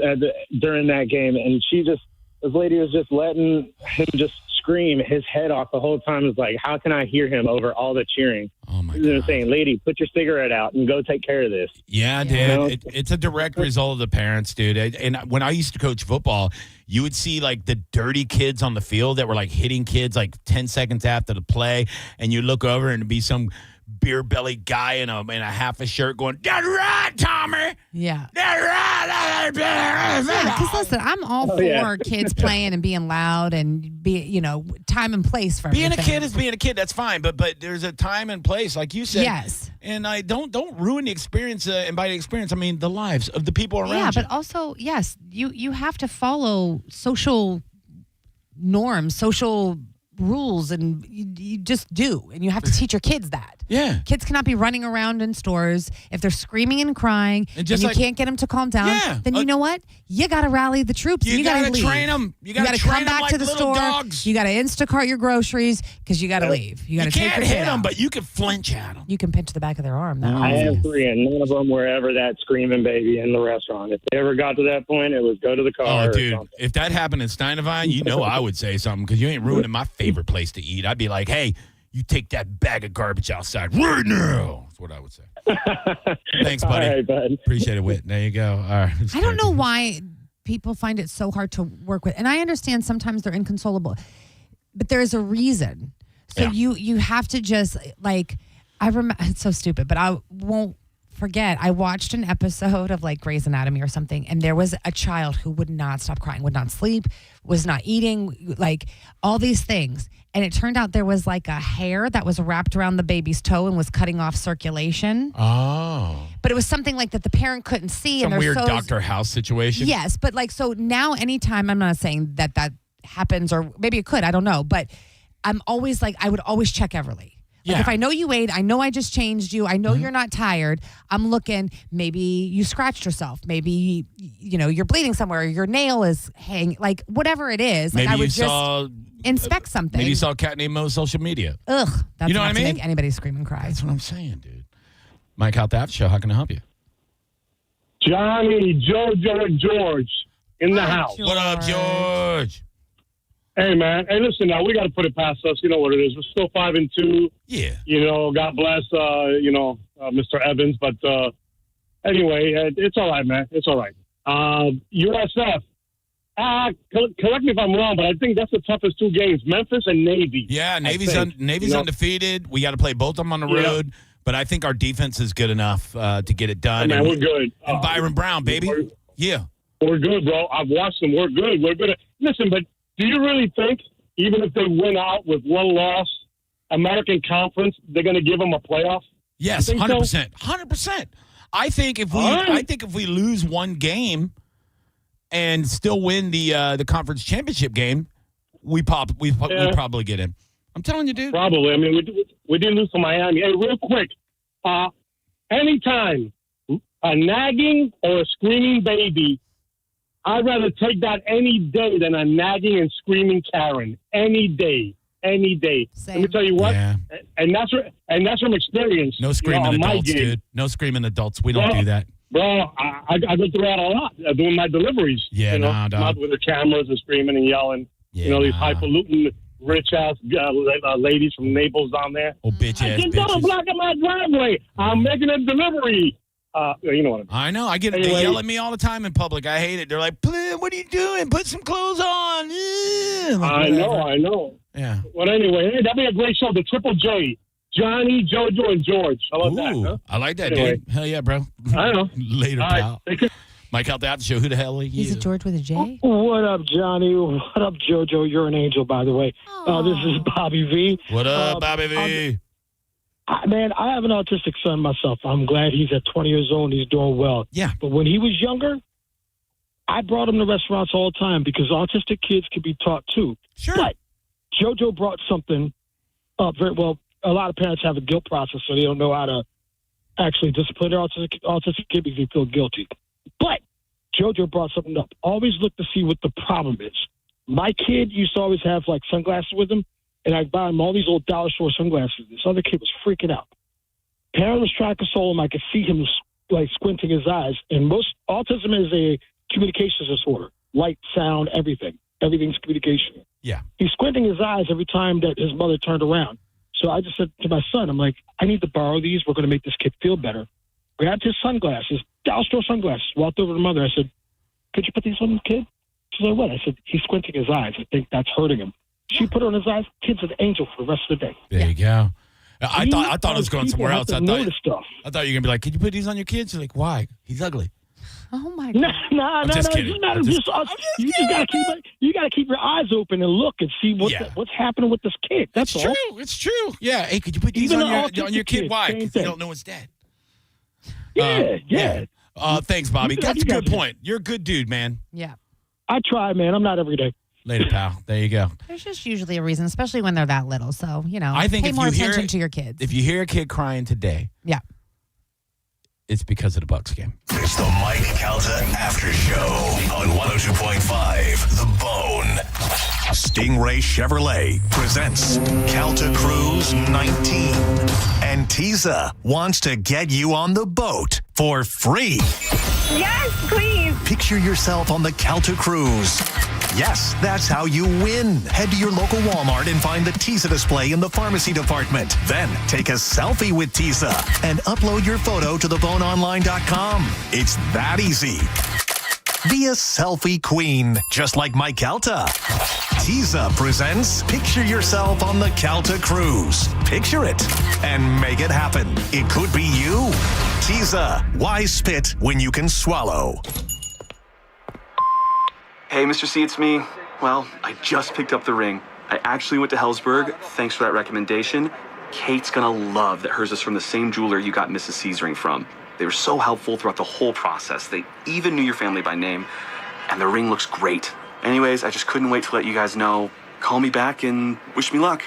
during that game, and this lady was just letting him just scream his head off the whole time. It was like, how can I hear him over all the cheering? Oh my God! God. Lady, put your cigarette out and go take care of this. Yeah, dude. You know? It's a direct result of the parents, dude. And when I used to coach football, you would see like the dirty kids on the field that were like hitting kids like 10 seconds after the play, and you look over and it'd be some beer belly guy in a half a shirt going, "That's right, Tommy. Yeah. That's right." Yeah, because listen, I'm all for kids playing and being loud and time and place for being everything. a kid is being a kid. That's fine, but there's a time and place, like you said. Yes. And I don't ruin the experience. And by the experience, I mean the lives of the people around you. Yeah, but also, yes, you have to follow social norms, social rules, and you just do, and you have to teach your kids that. Yeah, kids cannot be running around in stores if they're screaming and crying, and you can't get them to calm down. Yeah. Then you know what? You got to rally the troops. You got to train them. You got to come back like to the store. Dogs. You got to Instacart your groceries because you got to leave. You got to take can't your hit kid them, out. but you can flinch at them. You can pinch the back of their arm. I have 3, and none of them were ever that screaming baby in the restaurant. If they ever got to that point, it was go to the car. Oh, dude, if that happened in Steinevine, I would say something because you ain't ruining my favorite place to eat. I'd be like, hey, you take that bag of garbage outside right now. That's what I would say. Thanks, buddy. All right, bud. Appreciate it, Whit. There you go. All right. I don't know why people find it so hard to work with. And I understand sometimes they're inconsolable, but there is a reason. So you have to just I remember, it's so stupid, but I won't forget. I watched an episode of like Grey's Anatomy or something, and there was a child who would not stop crying, would not sleep, was not eating, like all these things. And it turned out there was like a hair that was wrapped around the baby's toe and was cutting off circulation. Oh. But it was something like that the parent couldn't see. Some and weird Dr. House situation. Yes, but so now anytime, I'm not saying that happens, or maybe it could, I don't know. But I'm always I would always check Everly. Like if I know you ate, I know I just changed you, I know you're not tired, I'm looking, maybe you scratched yourself, maybe, you're bleeding somewhere, your nail is hanging, like whatever it is. Maybe I would you saw inspect something. Maybe you saw a cat named Mo's social media. Ugh, that's you know enough what I mean? to make anybody scream and cry. That's what I'm saying, dude. Mike, Calta Aftershow, how can I help you? Johnny, JoJo, and George in the house. What up, George? Hey, man. Hey, listen, now we got to put it past us. You know what it is. We're still 5-2. Yeah. God bless, Mr. Evans. But anyway, it's all right, man. It's all right. USF. Correct me if I'm wrong, but I think that's the toughest 2 games, Memphis and Navy. Yeah, Navy's undefeated. We got to play both of them on the road. But I think our defense is good enough to get it done. Man, we're good. And Byron Brown, baby. We're good, bro. I've watched them. We're good. We're good. Listen, but do you really think, even if they win out with 1 loss, American Conference, they're going to give them a playoff? Yes, 100%. 100%. I think if we lose 1 game and still win the conference championship game, we probably get in. I'm telling you, dude. Probably. I mean, we didn't lose to Miami. Hey, real quick, anytime a nagging or a screaming baby, I'd rather take that any day than a nagging and screaming Karen. Any day. Same. Let me tell you what, and that's from experience. No screaming adults, dude. No screaming adults. We don't do that. Bro, I go through that a lot doing my deliveries. Yeah, dog. Not with the cameras and screaming and yelling. Yeah, these highfalutin, rich-ass ladies from Naples down there. Oh, bitch-ass bitches. Don't block in my driveway. I'm making a delivery. You know what I know. I get it. They yell at me all the time in public. I hate it. They're like, what are you doing? Put some clothes on. I know. Yeah. Well, anyway, that'd be a great show. The Triple J. Johnny, JoJo, and George. How about that? Huh? I like that, Anyway. dude. Hell yeah, bro. I know. Later, All pal. right. Mike Calta Aftershow. Who the hell he He's is? a George with a J? What up, Johnny? What up, JoJo? You're an angel, by the way. This is Bobby V. What up, Bobby V? Man, I have an autistic son myself. I'm glad he's at 20 years old and he's doing well. Yeah. But when he was younger, I brought him to restaurants all the time because autistic kids can be taught too. Sure. But JoJo brought something up very well. A lot of parents have a guilt process, so they don't know how to actually discipline their autistic kid because they feel guilty. But JoJo brought something up. Always look to see what the problem is. My kid used to always have like sunglasses with him, and I'd buy him all these old dollar store sunglasses. This other kid was freaking out. Parent was trying to console him. I could see him like squinting his eyes. And most autism is a communications disorder. Light, sound, everything. Everything's communication. Yeah. He's squinting his eyes every time that his mother turned around. So I just said to my son, I'm like, I need to borrow these. We're going to make this kid feel better. Grabbed his sunglasses, dollar store sunglasses, walked over to mother. I said, could you put these on the kid? She said, what? I said, he's squinting his eyes. I think that's hurting him. She put it on his eyes. Kid's an angel for the rest of the day. There you go. I thought it was going somewhere else. I thought you were going to be like, could you put these on your kids? You're like, why? He's ugly. Oh my God. No. You just gotta keep your eyes open and look and see what's happening with this kid. That's all. It's true. Yeah. Hey, could you put these on your kid? Why? Because you don't know it's dead. Yeah. Thanks, Bobby. That's a good point. You're a good dude, man. Yeah. I try, man. I'm not every day. Later, pal. There you go. There's just usually a reason, especially when they're that little. So, I think pay more attention to your kids. If you hear a kid crying today, yeah, it's because of the Bucs game. It's the Mike Calta After Show on 102.5 The Bone. Stingray Chevrolet presents Calta Cruise 19. And Tisa wants to get you on the boat for free. Yes, please. Picture yourself on the Calta Cruise. Yes, that's how you win. Head to your local Walmart and find the Tisa display in the pharmacy department. Then take a selfie with Tisa and upload your photo to theboneonline.com. It's that easy. Be a selfie queen, just like Mike Calta. Tisa presents Picture Yourself on the Calta Cruise. Picture it and make it happen. It could be you. Tisa, why spit when you can swallow? Hey, Mr. C, it's me. Well, I just picked up the ring. I actually went to Hellsberg. Thanks for that recommendation. Kate's gonna love that hers is from the same jeweler you got Mrs. C's ring from. They were so helpful throughout the whole process. They even knew your family by name, and the ring looks great. Anyways, I just couldn't wait to let you guys know. Call me back and wish me luck.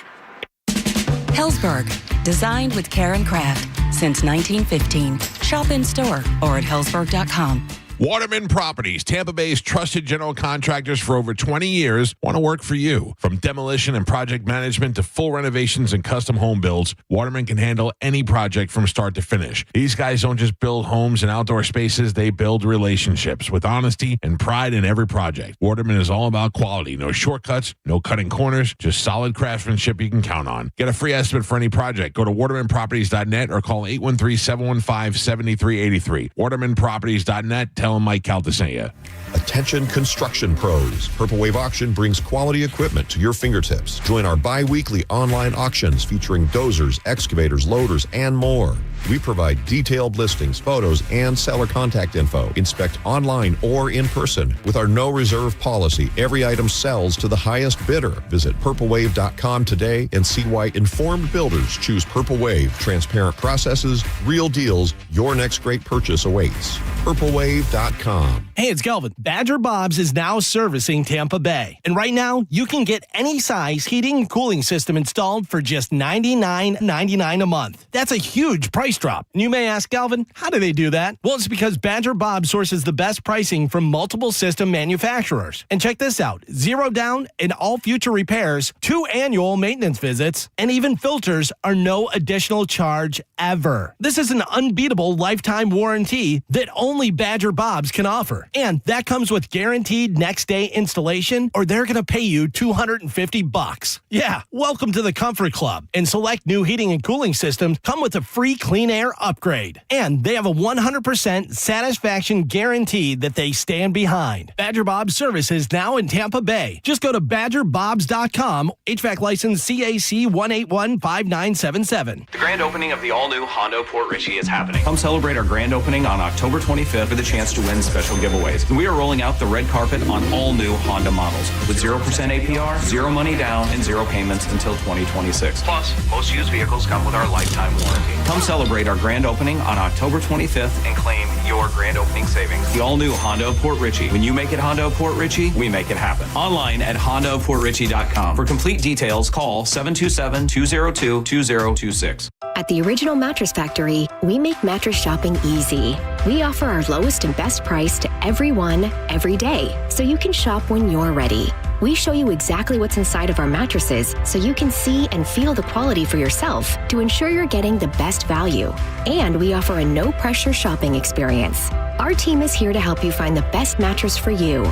Hellsberg, designed with care and craft since 1915. Shop in store or at hellsberg.com. Waterman Properties, Tampa Bay's trusted general contractors for over 20 years, want to work for you. From demolition and project management to full renovations and custom home builds, Waterman can handle any project from start to finish. These guys don't just build homes and outdoor spaces, they build relationships with honesty and pride in every project. Waterman is all about quality, no shortcuts, no cutting corners, just solid craftsmanship you can count on. Get a free estimate for any project. Go to watermanproperties.net or call 813-715-7383. watermanproperties.net. Tell them Mike Calta sent you. Attention construction pros. Purple Wave Auction brings quality equipment to your fingertips. Join our bi-weekly online auctions featuring dozers, excavators, loaders, and more. We provide detailed listings, photos, and seller contact info. Inspect online or in person. With our no reserve policy, every item sells to the highest bidder. Visit purplewave.com today and see why informed builders choose Purple Wave. Transparent processes, real deals. Your next great purchase awaits. purplewave.com. Hey, it's Kelvin. Badger Bob's is now servicing Tampa Bay. And right now, you can get any size heating and cooling system installed for just $99.99 a month. That's a huge price drop. And you may ask, Galvin, how do they do that? Well, it's because Badger Bob sources the best pricing from multiple system manufacturers. And check this out. 0 down in all future repairs, 2 annual maintenance visits, and even filters are no additional charge ever. This is an unbeatable lifetime warranty that only Badger Bob's can offer. And that comes with guaranteed next day installation, or they're going to pay you $250. Yeah, welcome to the Comfort Club. And select new heating and cooling systems come with a free clean air upgrade. And they have a 100% satisfaction guarantee that they stand behind. Badger Bob's service is now in Tampa Bay. Just go to badgerbobs.com, HVAC license CAC 1815977. The grand opening of the all-new Honda Port Richey is happening. Come celebrate our grand opening on October 25th with a chance to win special giveaways. We are rolling out the red carpet on all new Honda models with 0% APR, 0 money down, and 0 payments until 2026. Plus, most used vehicles come with our lifetime warranty. Come celebrate our grand opening on October 25th and claim your grand opening savings. The all-new Honda Port Richey. When you make it Honda Port Richey, we make it happen. Online at HondaPortRichey.com. For complete details, call 727-202-2026. At the Original Mattress Factory, we make mattress shopping easy. We offer our lowest and best price to everyone, every day, so you can shop when you're ready. We show you exactly what's inside of our mattresses so you can see and feel the quality for yourself to ensure you're getting the best value. And we offer a no-pressure shopping experience. Our team is here to help you find the best mattress for you.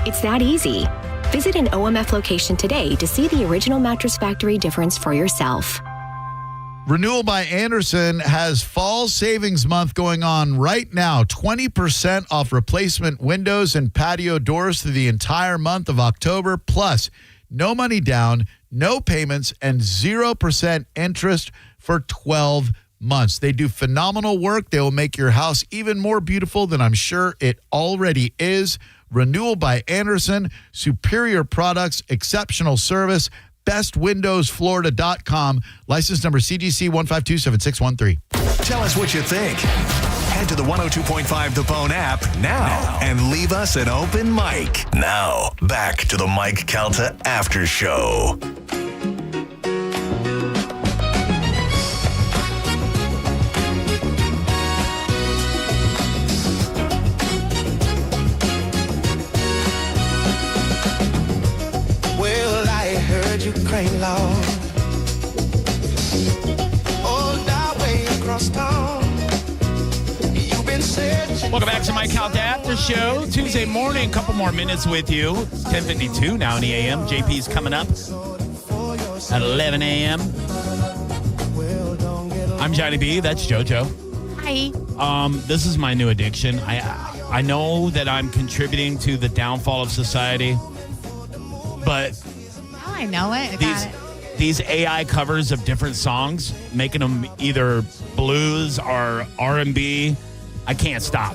It's that easy. Visit an OMF location today to see the Original Mattress Factory difference for yourself. Renewal by Andersen has Fall Savings Month going on right now. 20% off replacement windows and patio doors through the entire month of October. Plus, no money down, no payments, and 0% interest for 12 months. They do phenomenal work. They will make your house even more beautiful than I'm sure it already is. Renewal by Andersen, superior products, exceptional service. bestwindowsflorida.com. License number CGC 1527613. Tell us what you think. Head to the 102.5 The Bone app now and leave us an open mic. Now, back to the Mike Calta After Show. You cry loud. All that way across town. You've been searching. Welcome back to Mike Calta After Show. Tuesday morning, a couple more minutes with you. It's 10:52 now in the AM. JP's coming up at 11 a.m. I'm Johnny B. That's JoJo. Hi. This is my new addiction. I know that I'm contributing to the downfall of society, but I know it. These AI covers of different songs, making them either blues or R&B, I can't stop.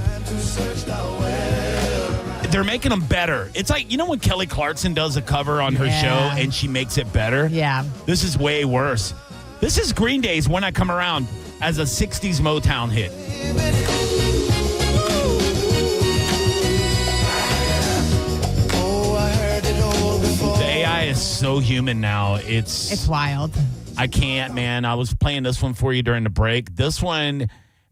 They're making them better. It's like, you know when Kelly Clarkson does a cover on her show and she makes it better? Yeah. This is way worse. This is Green Day's When I Come Around as a 60s Motown hit. Is so human now. It's wild. I can't, man. I was playing this one for you during the break. This one,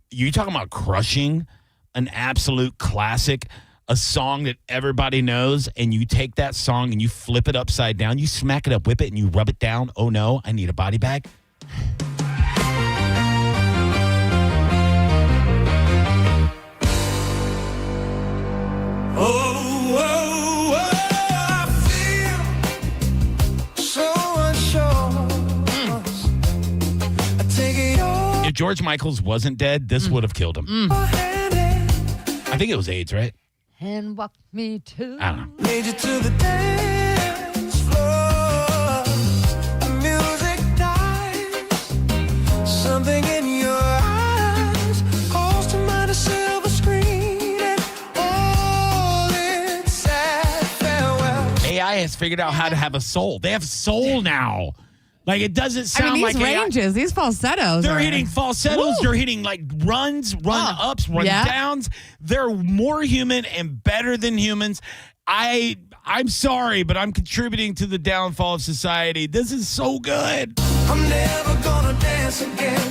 you talking about crushing, an absolute classic, a song that everybody knows, and you take that song and you flip it upside down, you smack it up, whip it, and you rub it down. Oh no, I need a body bag. If George Michaels wasn't dead, this would have killed him. I think it was AIDS, right? And walk me to. I don't know. Lead you to the dance floor. The music dies. Something in your eyes calls to mind a silver screen. And all it said farewell. AI has figured out how to have a soul. They have soul now. Like, it doesn't sound these like ranges, these falsettos. They're hitting falsettos. They're hitting like runs, ups, run downs. They're more human and better than humans. I'm sorry, but I'm contributing to the downfall of society. This is so good. I'm never gonna dance again.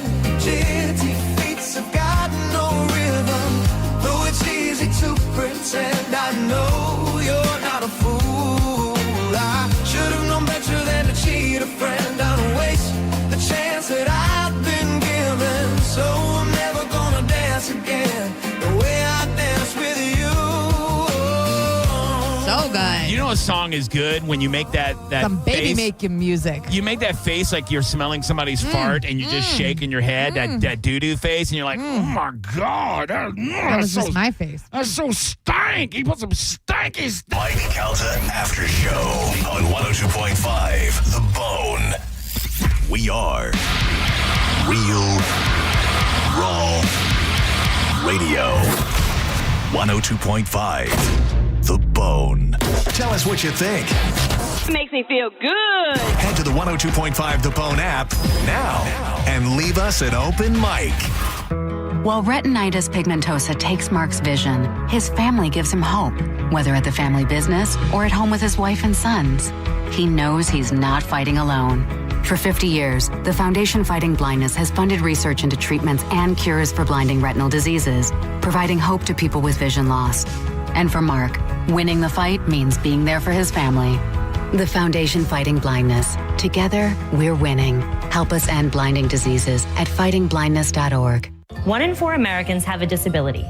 Jitty feet have got no rhythm. Though it's easy to pretend, I know you're not a fool. I should have known better than to cheat a friend. Chance that I've been given, so I'm never gonna dance again the way I dance with you. So good. You know a song is good when you make that some baby face, making music. You make that face like you're smelling somebody's fart and you just shake in your head, that doo-doo face, and you're like, oh my God. That was just my face. That's so stank. He put some stanky stuff. Mike Calta After Show on 102.5 The Bone. We are Real Raw Radio. 102.5 The Bone. Tell us what you think. Makes me feel good. Head to the 102.5 The Bone app now and leave us an open mic. While retinitis pigmentosa takes Mark's vision, his family gives him hope, whether at the family business or at home with his wife and sons. He knows he's not fighting alone. For 50 years, the Foundation Fighting Blindness has funded research into treatments and cures for blinding retinal diseases, providing hope to people with vision loss. And for Mark, winning the fight means being there for his family. The Foundation Fighting Blindness. Together, we're winning. Help us end blinding diseases at fightingblindness.org. 1 in 4 Americans have a disability.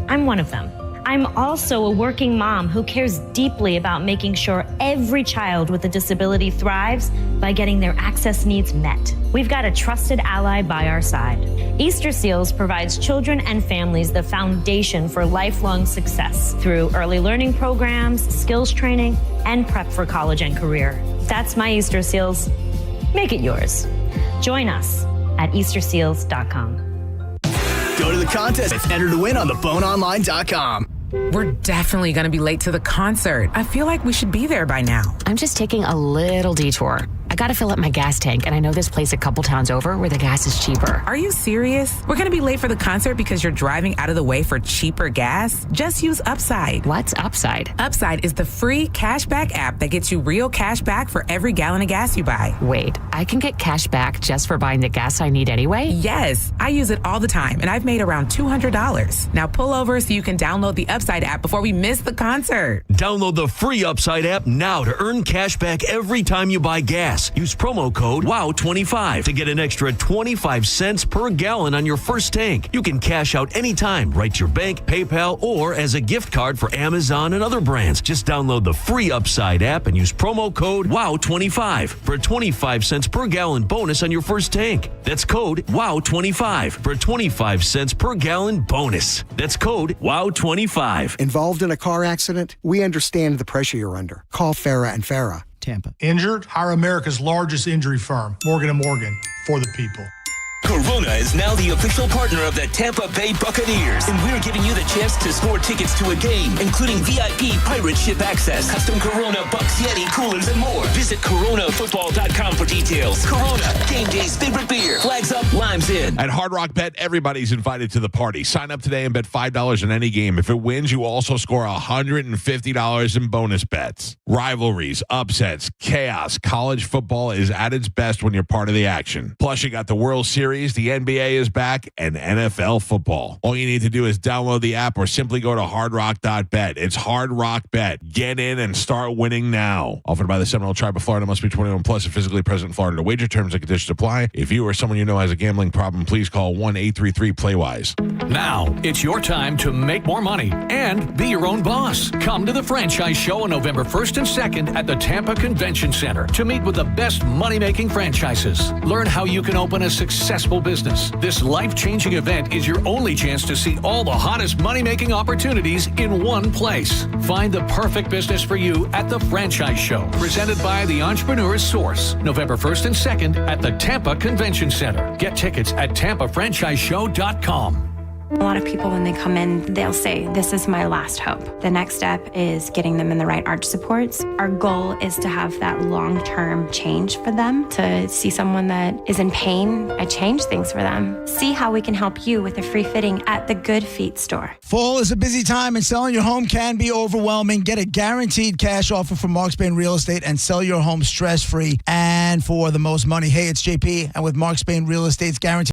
I'm one of them. I'm also a working mom who cares deeply about making sure every child with a disability thrives by getting their access needs met. We've got a trusted ally by our side. Easter Seals provides children and families the foundation for lifelong success through early learning programs, skills training, and prep for college and career. That's my Easter Seals. Make it yours. Join us at easterseals.com. Go to the contest and enter to win on theboneonline.com. We're definitely going to be late to the concert. I feel like we should be there by now. I'm just taking a little detour. I got to fill up my gas tank, and I know this place a couple towns over where the gas is cheaper. Are you serious? We're going to be late for the concert because you're driving out of the way for cheaper gas? Just use Upside. What's Upside? Upside is the free cashback app that gets you real cash back for every gallon of gas you buy. Wait, I can get cash back just for buying the gas I need anyway? Yes, I use it all the time, and I've made around $200. Now pull over so you can download the Upside app before we miss the concert. Download the free Upside app now to earn cash back every time you buy gas. Use promo code WOW25 to get an extra 25 cents per gallon on your first tank. You can cash out anytime, right to your bank, PayPal, or as a gift card for Amazon and other brands. Just download the free Upside app and use promo code WOW25 for a 25 cents per gallon bonus on your first tank. That's code WOW25 for a 25 cents per gallon bonus. That's code WOW25. Involved in a car accident? We understand the pressure you're under. Call Farah and Farah. Tampa. Injured? Hire America's largest injury firm, Morgan & Morgan, for the people. Corona is now the official partner of the Tampa Bay Buccaneers, and we're giving you the chance to score tickets to a game, including VIP pirate ship access, custom Corona Bucks Yeti coolers, and more. Visit coronafootball.com for details. Corona, game day's favorite beer. Flags up, limes in. At Hard Rock Bet, everybody's invited to the party. Sign up today and bet $5 on any game. If it wins, you also score $150 in bonus bets. Rivalries, upsets, chaos. College football is at its best when you're part of the action. Plus, you got the World Series, the NBA is back, and NFL football. All you need to do is download the app or simply go to hardrock.bet. It's Hard Rock Bet. Get in and start winning now. Offered by the Seminole Tribe of Florida. Must be 21 plus and physically present in Florida to wager. Terms and conditions apply. If you or someone you know has a gambling problem, please call 1-833-PLAY-WISE. Now, it's your time to make more money and be your own boss. Come to the Franchise Show on November 1st and 2nd at the Tampa Convention Center to meet with the best money-making franchises. Learn how you can open a successful business. This life-changing event is your only chance to see all the hottest money-making opportunities in one place. Find the perfect business for you at the Franchise Show, presented by the Entrepreneur's Source, November 1st and 2nd at the Tampa Convention Center. Get tickets at tampafranchiseshow.com. A lot of people, when they come in, they'll say, this is my last hope. The next step is getting them in the right arch supports. Our goal is to have that long-term change for them, to see someone that is in pain, I change things for them. See how we can help you with a free fitting at the Good Feet store. Fall is a busy time and selling your home can be overwhelming. Get a guaranteed cash offer from Mark Spain Real Estate and sell your home stress-free and for the most money. Hey, it's JP, and with Mark Spain Real Estate's guaranteed